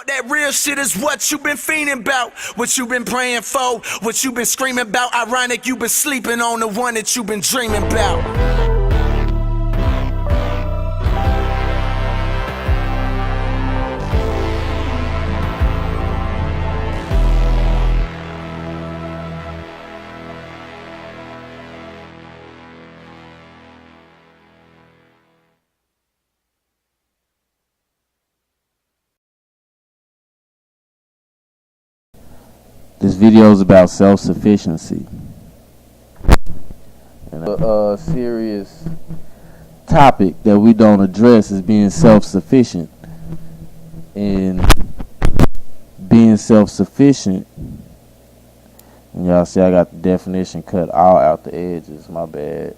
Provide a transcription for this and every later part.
That real shit is what you been fiending about, what you been praying for, what you been screaming about. Ironic, you been sleeping on the one that you been dreaming about. This video is about self-sufficiency. And a serious topic that we don't address is being self-sufficient. And being self-sufficient, and y'all see I got the definition cut all out the edges, my bad.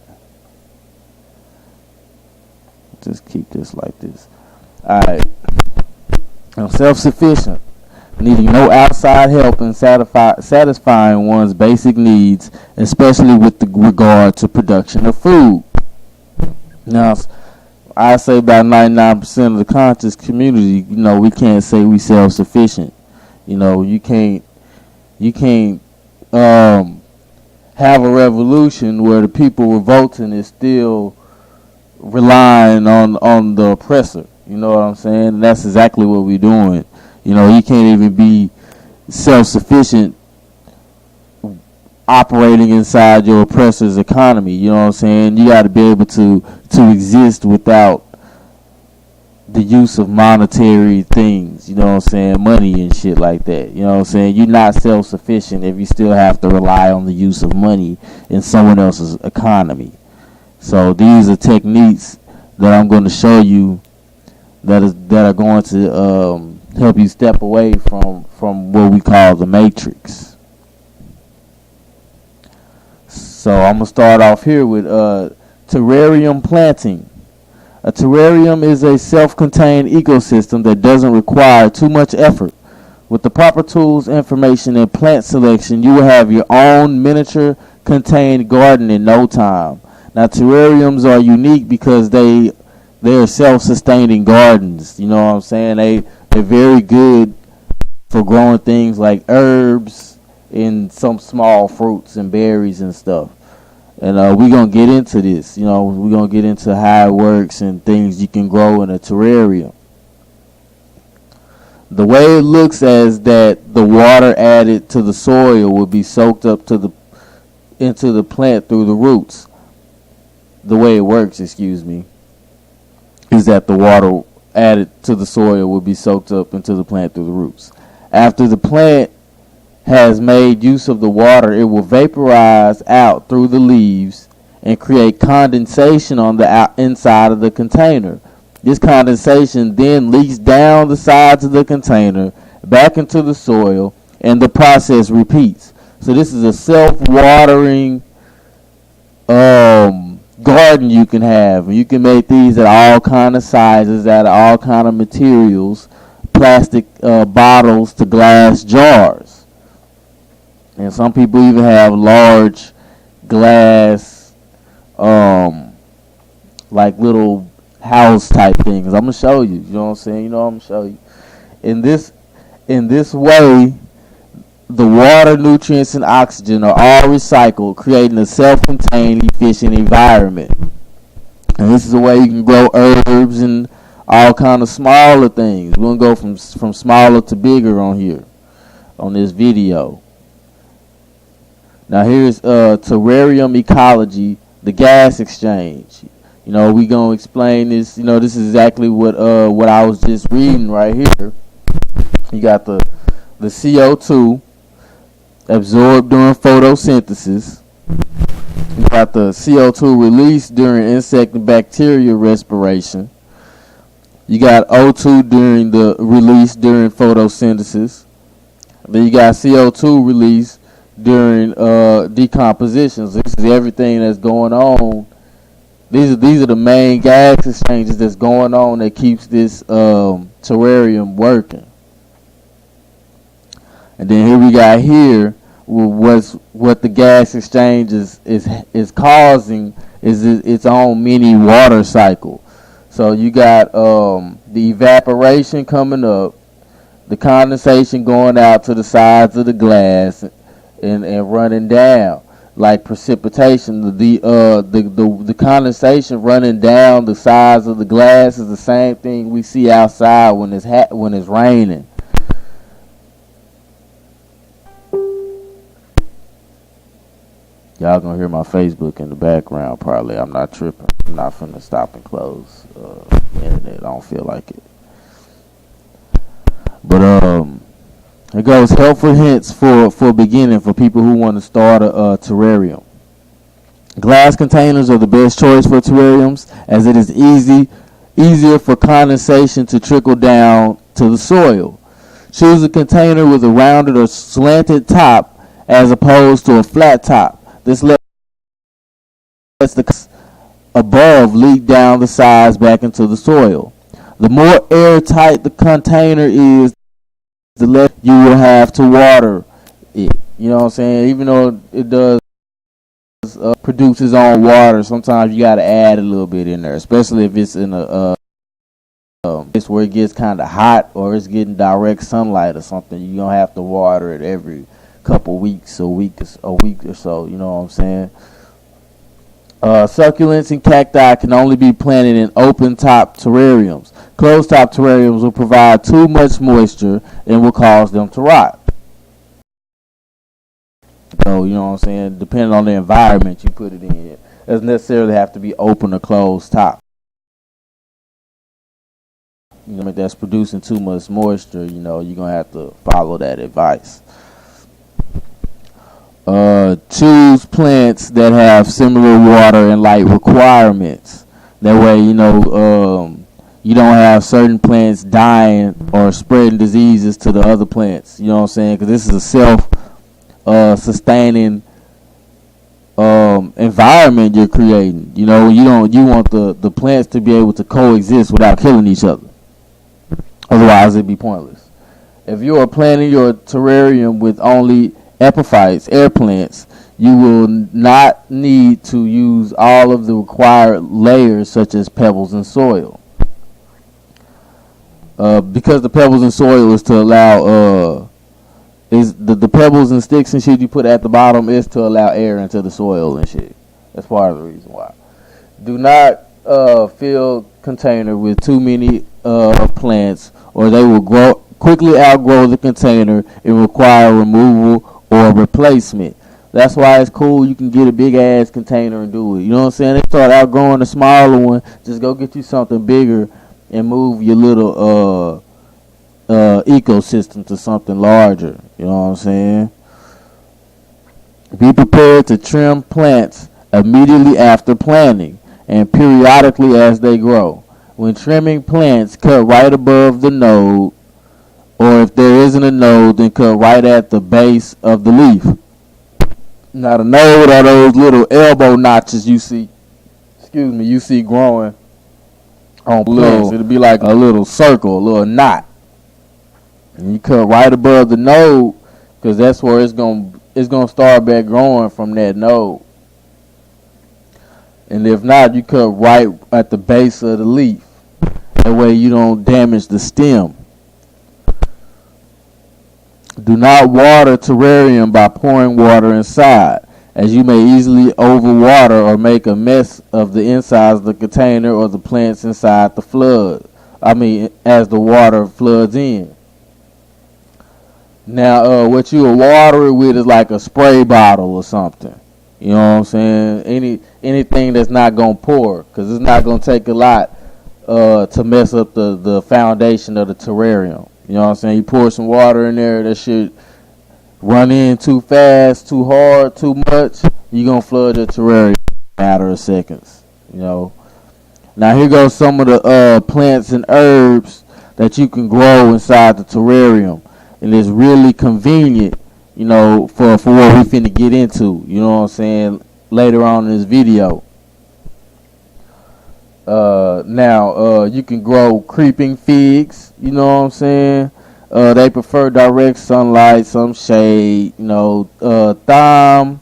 Just keep this like this. Alright. I'm self-sufficient, needing no outside help in satisfying one's basic needs, especially with regard to production of food. Now, I say about 99% of the conscious community, we can't say we self-sufficient. You can't have a revolution where the people revolting is still relying on the oppressor. You know what I'm saying? And that's exactly what we're doing. You can't even be self-sufficient operating inside your oppressor's economy. You know what I'm saying? You got to be able to exist without the use of monetary things. You know what I'm saying? Money and shit like that. You know what I'm saying? You're not self-sufficient if you still have to rely on the use of money in someone else's economy. So these are techniques that I'm going to show you that are going to help you step away from what we call the matrix. So I'm going to start off here with terrarium planting. A terrarium is a self-contained ecosystem that doesn't require too much effort. With the proper tools, information, and plant selection, you will have your own miniature contained garden in no time. Now, terrariums are unique because they're self-sustaining gardens. You know what I'm saying? They're very good for growing things like herbs and some small fruits and berries and stuff. And we're going to get into this. We're going to get into how it works and things you can grow in a terrarium. The way it looks is that the water added to the soil will be soaked up into the plant through the roots. The way it works, is that the water added to the soil will be soaked up into the plant through the roots. After the plant has made use of the water, it will vaporize out through the leaves and create condensation on the inside of the container. This condensation then leaks down the sides of the container back into the soil, and the process repeats. So this is a self-watering garden you can have. You can make these at all kind of sizes, out of all kind of materials, plastic bottles to glass jars. And some people even have large glass like little house type things. I'm gonna show you. You know what I'm saying? I'm gonna show you. In this way, the water, nutrients, and oxygen are all recycled, creating a self-contained, efficient environment. And this is the way you can grow herbs and all kind of smaller things. We're going to go from smaller to bigger on here, on this video. Now here's terrarium ecology, the gas exchange. We're going to explain this. This is exactly what I was just reading right here. You got the CO2 absorbed during photosynthesis. You got the CO2 released during insect and bacteria respiration. You got O2 during the release during photosynthesis. Then you got CO2 release during decomposition. So this is everything that's going on. These are the main gas exchanges that's going on that keeps this terrarium working. And then here we got what the gas exchange is causing is its own mini water cycle. So you got the evaporation coming up, the condensation going out to the sides of the glass and running down like precipitation. The condensation running down the sides of the glass is the same thing we see outside when it's raining. Y'all gonna hear my Facebook in the background probably. I'm not tripping. I'm not finna stop and close the internet. I don't feel like it. But it goes helpful hints for beginning for people who want to start a terrarium. Glass containers are the best choice for terrariums, as it is easier for condensation to trickle down to the soil. Choose a container with a rounded or slanted top as opposed to a flat top. This lets the above leak down the sides back into the soil. The more airtight the container is, the less you will have to water it. You know what I'm saying? Even though it does produce its own water, sometimes you got to add a little bit in there, especially if it's in it's where it gets kind of hot or it's getting direct sunlight or something. You're going to have to water it every couple weeks, a week or so. You know what I'm saying? Succulents and cacti can only be planted in open top terrariums. Closed top terrariums will provide too much moisture and will cause them to rot. So, you know what I'm saying? Depending on the environment you put it in, it doesn't necessarily have to be open or closed top. You know, that's producing too much moisture, you know, you're going to have to follow that advice. Choose plants that have similar water and light requirements. That way, you know, you don't have certain plants dying or spreading diseases to the other plants. You know what I'm saying? Because this is a self-sustaining environment you're creating. You know, you want the plants to be able to coexist without killing each other. Otherwise, it'd be pointless. If you are planting your terrarium with only epiphytes, air plants, you will not need to use all of the required layers such as pebbles and soil. Because the pebbles and soil is to allow is the pebbles and sticks and shit you put at the bottom is to allow air into the soil and shit. That's part of the reason why. Do not fill container with too many plants, or they will quickly outgrow the container and require removal or replacement. That's why it's cool. You can get a big ass container and do it. You know what I'm saying? They start outgrowing a smaller one. Just go get you something bigger and move your little ecosystem to something larger. You know what I'm saying? Be prepared to trim plants immediately after planting and periodically as they grow. When trimming plants, cut right above the node, or if there isn't a node, then cut right at the base of the leaf. Now the node are those little elbow notches you see growing on plants. It'll be like a little circle, a little knot. And you cut right above the node, because that's where it's gonna start back growing from that node. And if not, you cut right at the base of the leaf. That way you don't damage the stem. Do not water terrarium by pouring water inside, as you may easily overwater or make a mess of the insides of the container or the plants inside the flood. As the water floods in. Now, what you will water it with is like a spray bottle or something. You know what I'm saying? Anything that's not going to pour, because it's not going to take a lot to mess up the foundation of the terrarium. You know what I'm saying? You pour some water in there, that shit run in too fast, too hard, too much, you're going to flood your terrarium in a matter of seconds. You know. Now here goes some of the plants and herbs that you can grow inside the terrarium. And it's really convenient, you know, for what we finna get into. You know what I'm saying? Later on in this video. Now, you can grow creeping figs. You know what I'm saying? They prefer direct sunlight, some shade. You know, thyme,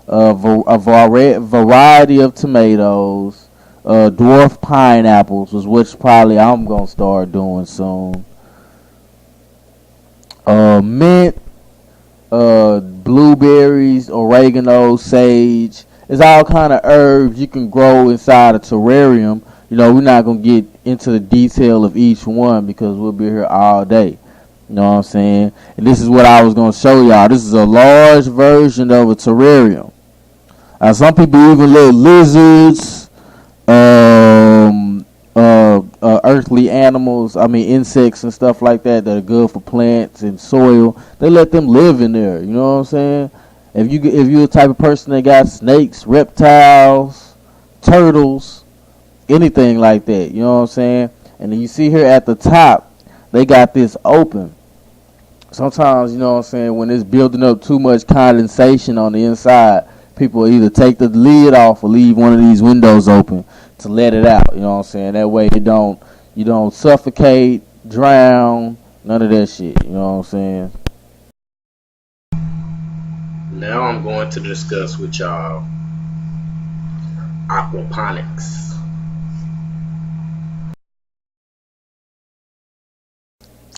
a variety of tomatoes, dwarf pineapples, which probably I'm gonna start doing soon. mint, blueberries, oregano, sage. It's all kind of herbs you can grow inside a terrarium. You know, we're not gonna get into the detail of each one because we'll be here all day. You know what I'm saying? And this is what I was gonna show y'all. This is a large version of a terrarium. Some people even let lizards, earthly animals, insects and stuff like that are good for plants and soil. They let them live in there. You know what I'm saying? If you're the type of person that got snakes, reptiles, turtles, anything like that, you know what I'm saying? And then you see here at the top, they got this open. Sometimes, you know what I'm saying, when it's building up too much condensation on the inside, people either take the lid off or leave one of these windows open to let it out. You know what I'm saying? That way you don't suffocate, drown, none of that shit. You know what I'm saying? Now I'm going to discuss with y'all aquaponics.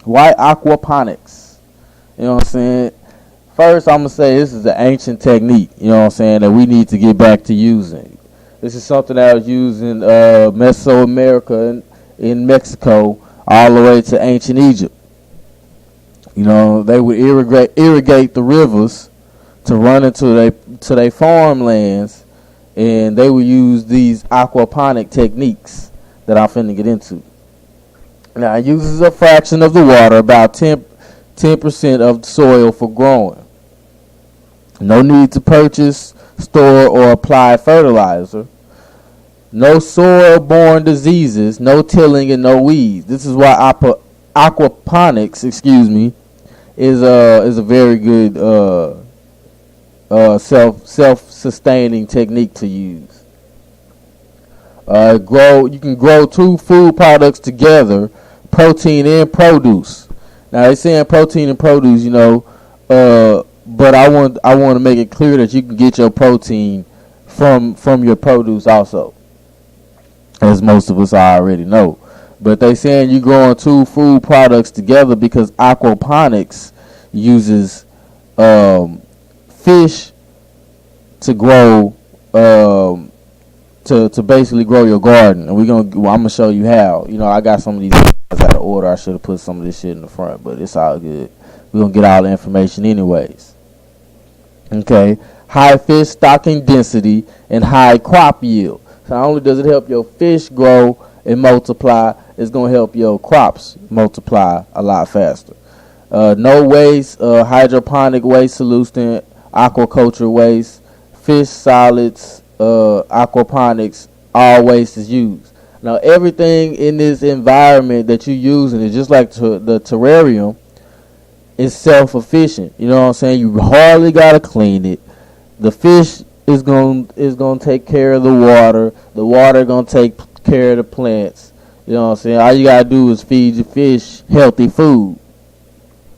Why aquaponics? You know what I'm saying? First, I'm going to say this is an ancient technique, you know what I'm saying, that we need to get back to using. This is something that was used in Mesoamerica, in Mexico, all the way to ancient Egypt. You know, they would irrigate the rivers to run into their farmlands, and they would use these aquaponic techniques that I'm finna get into. Now, it uses a fraction of the water, about 10% of the soil for growing. No need to purchase, store, or apply fertilizer. No soil-borne diseases, no tilling, and no weeds. This is why aquaponics, is a very good self-sustaining technique to use. You can grow two food products together, protein and produce. Now they're saying protein and produce, you know, but I want to make it clear that you can get your protein from your produce also, as most of us already know. But they saying you growing two food products together because aquaponics uses fish to grow to basically grow your garden. And I'm gonna show you how. You know, I got some of these out of order. I should have put some of this shit in the front, but it's all good. We're gonna get all the information anyways. Okay, high fish stocking density and high crop yield. So not only does it help your fish grow and multiply, it's gonna help your crops multiply a lot faster. No waste, hydroponic waste solution, aquaculture waste, fish solids, aquaponics, all waste is used. Now everything in this environment that you're using is just like the terrarium. It's self-efficient. You know what I'm saying? You hardly gotta clean it. The fish is gonna take care of the water. The water gonna take care of the plants. You know what I'm saying? All you gotta do is feed your fish healthy food.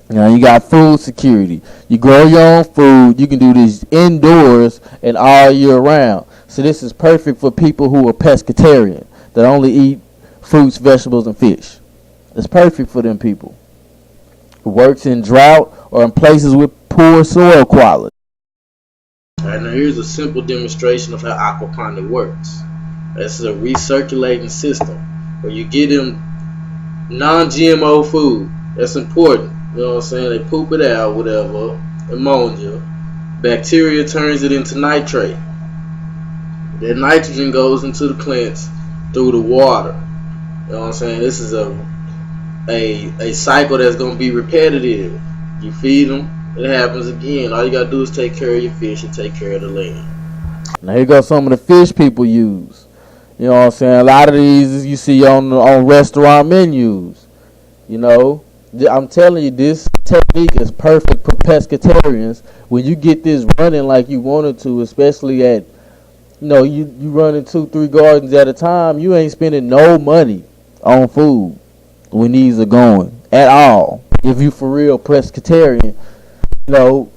You know, you got food security. You grow your own food. You can do this indoors and all year round. So this is perfect for people who are pescatarian, that only eat fruits, vegetables, and fish. It's perfect for them people. It works in drought or in places with poor soil quality. Alright, now here's a simple demonstration of how aquaponic works. This is a recirculating system where you get them non-GMO food. That's important. You know what I'm saying? They poop it out, whatever, ammonia. Bacteria turns it into nitrate. That nitrogen goes into the plants through the water. You know what I'm saying? This is a cycle that's going to be repetitive. You feed them, it happens again. All you got to do is take care of your fish and take care of the land. Now here goes some of the fish people use. You know what I'm saying? A lot of these you see on restaurant menus. You know, I'm telling you, this technique is perfect for pescatarians. When you get this running like you wanted to, especially at, you know, you running 2-3 gardens at a time, you ain't spending no money on food when these are going at all. If you for real pescatarian, you know,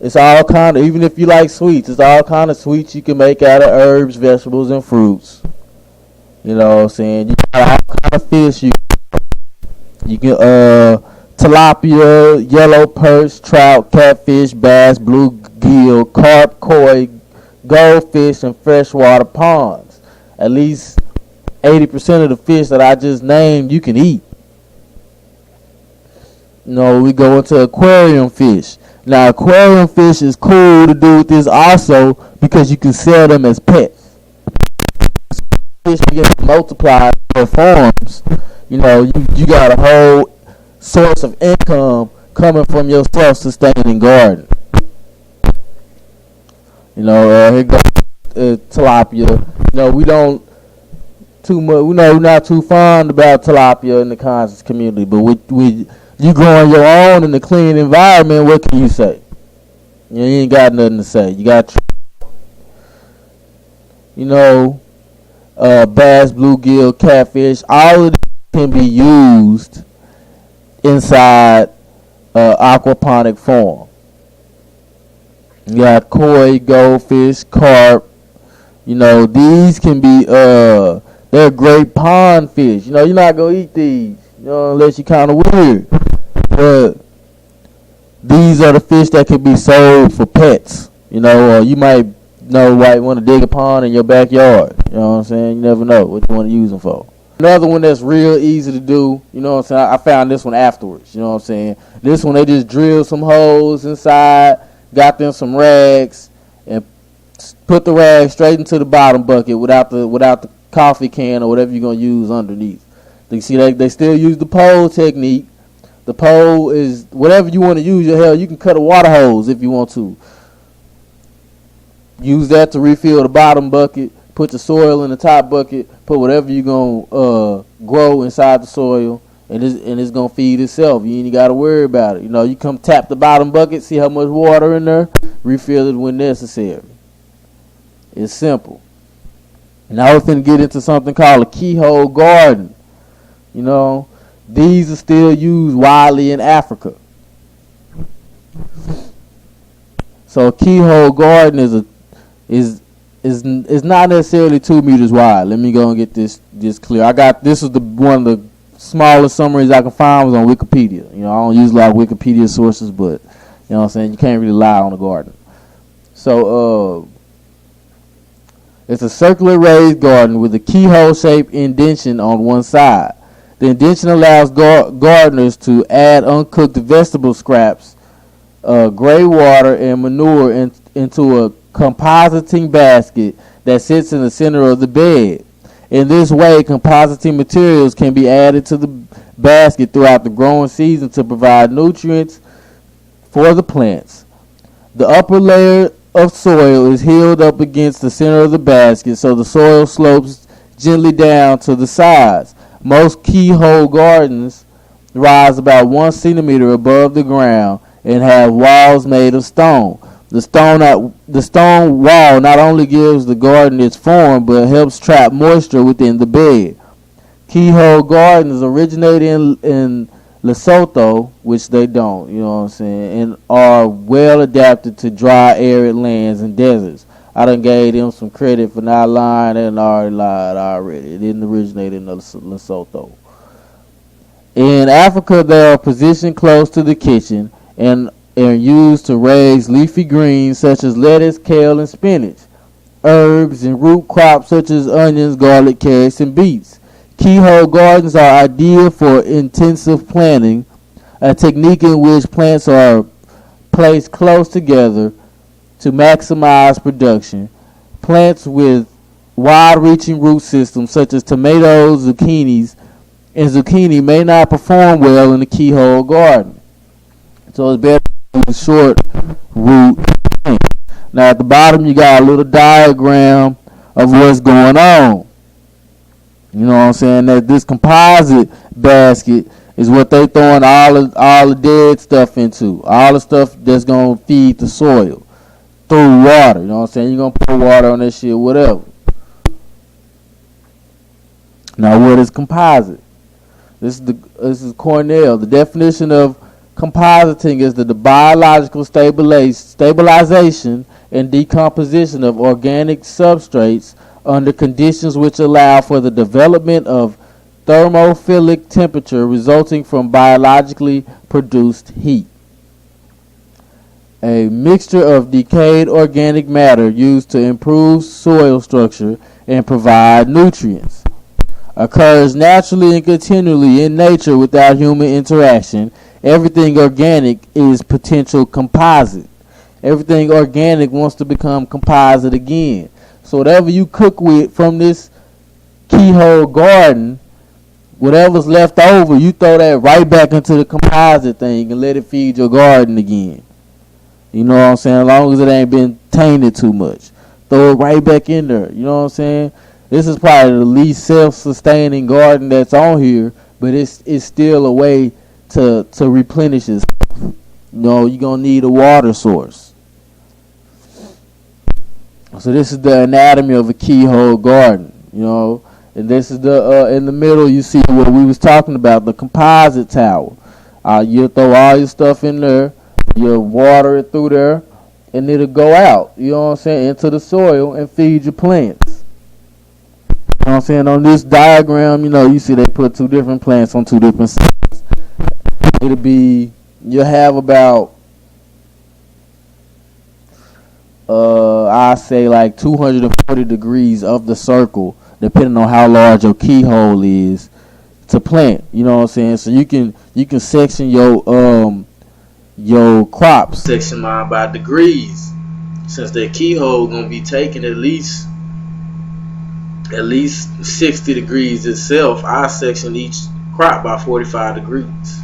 it's all kind of, even if you like sweets, it's all kind of sweets you can make out of herbs, vegetables, and fruits. You know what I'm saying? You got all kind of fish you can tilapia, yellow perch, trout, catfish, bass, bluegill, carp, koi, goldfish, and freshwater ponds. At least 80% of the fish that I just named you can eat. We go into aquarium fish. Now, aquarium fish is cool to do with this also because you can sell them as pets. Fish begin to multiply in forms. You got a whole source of income coming from your self-sustaining garden. Here goes tilapia. We don't too much. We're not too fond about tilapia in the conscious community, but you growing your own in a clean environment. What can you say? You ain't got nothing to say. You got, bass, bluegill, catfish. All of them can be used inside aquaponic form. You got koi, goldfish, carp. These can be they're great pond fish. You're not gonna eat these, unless you're kind of weird. But these are the fish that can be sold for pets. Or you might want to dig a pond in your backyard. You know what I'm saying? You never know what you want to use them for. Another one that's real easy to do, I found this one afterwards. You know what I'm saying? This one, they just drilled some holes inside, got them some rags, and put the rag straight into the bottom bucket without the coffee can or whatever you're going to use underneath. You see, they still use the pole technique. The pole is whatever you want to use. You can cut a water hose if you want to. Use that to refill the bottom bucket. Put the soil in the top bucket. Put whatever you're going to grow inside the soil. And it's going to feed itself. You ain't got to worry about it. You come tap the bottom bucket. See how much water in there. Refill it when necessary. It's simple. Now we're finna get into something called a keyhole garden. These are still used widely in Africa. So a keyhole garden is not necessarily 2 meters wide. Let me go and get this clear. This is one of the smallest summaries I can find was on Wikipedia. I don't use a lot of Wikipedia sources, but what I'm saying, you can't really rely on a garden. So it's a circular raised garden with a keyhole-shaped indentation on one side. The indentation allows gardeners to add uncooked vegetable scraps, gray water, and manure into a compositing basket that sits in the center of the bed. In this way, compositing materials can be added to the basket throughout the growing season to provide nutrients for the plants. The upper layer of soil is heeled up against the center of the basket, so the soil slopes gently down to the sides. Most keyhole gardens rise about 1 centimeter above the ground and have walls made of stone. The stone wall not only gives the garden its form, but helps trap moisture within the bed. Keyhole gardens originate in Lesotho, which they don't, and are well adapted to dry, arid lands and deserts. I done gave them some credit for not lying and already lied already. It didn't originate in Lesotho. In Africa, they are positioned close to the kitchen and are used to raise leafy greens such as lettuce, kale, and spinach, herbs, and root crops such as onions, garlic, carrots, and beets. Keyhole gardens are ideal for intensive planting, a technique in which plants are placed close together to maximize production. Plants with wide-reaching root systems such as tomatoes, zucchini may not perform well in a keyhole garden. So it's better to use short root plants. Now at the bottom you got a little diagram of what's going on. You know what I'm saying? That this composite basket is what they throwing all the dead stuff into. All the stuff that's going to feed the soil through water. You know what I'm saying? You're going to put water on that shit, whatever. Now, what is composite? This is Cornell. The definition of compositing is the biological stabilization and decomposition of organic substrates under conditions which allow for the development of thermophilic temperature resulting from biologically produced heat. A mixture of decayed organic matter used to improve soil structure and provide nutrients. Occurs naturally and continually in nature without human interaction. Everything organic is potential composite. Everything organic wants to become composite again. So whatever you cook with from this keyhole garden, whatever's left over, you throw that right back into the composite thing and let it feed your garden again. You know what I'm saying? As long as it ain't been tainted too much. Throw it right back in there. You know what I'm saying? This is probably the least self-sustaining garden that's on here, but it's still a way to replenish it. You know, you're going to need a water source. So this is the anatomy of a keyhole garden, you know. And this is the in the middle you see what we was talking about, the composite tower. You'll throw all your stuff in there, you'll water it through there, and it'll go out, you know what I'm saying, into the soil and feed your plants. You know what I'm saying? On this diagram, you know, you see they put two different plants on two different sides. It'll be, you'll have about I say like 240 degrees of the circle, depending on how large your keyhole is, to plant. You know what I'm saying? So you can section your crops. Section mine by degrees, since that keyhole gonna be taking at least 60 degrees itself. I section each crop by 45 degrees.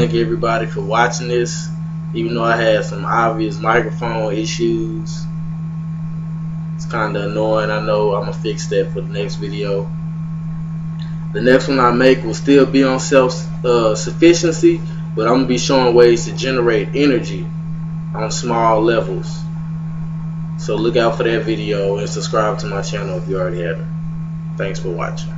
thank everybody for watching this, even though I had some obvious microphone issues. It's kind of annoying. I know I'm gonna fix that for the next video. The next one I make will still be on self-sufficiency, but I'm gonna be showing ways to generate energy on small levels. So look out for that video and subscribe to my channel if you already haven't. Thanks for watching.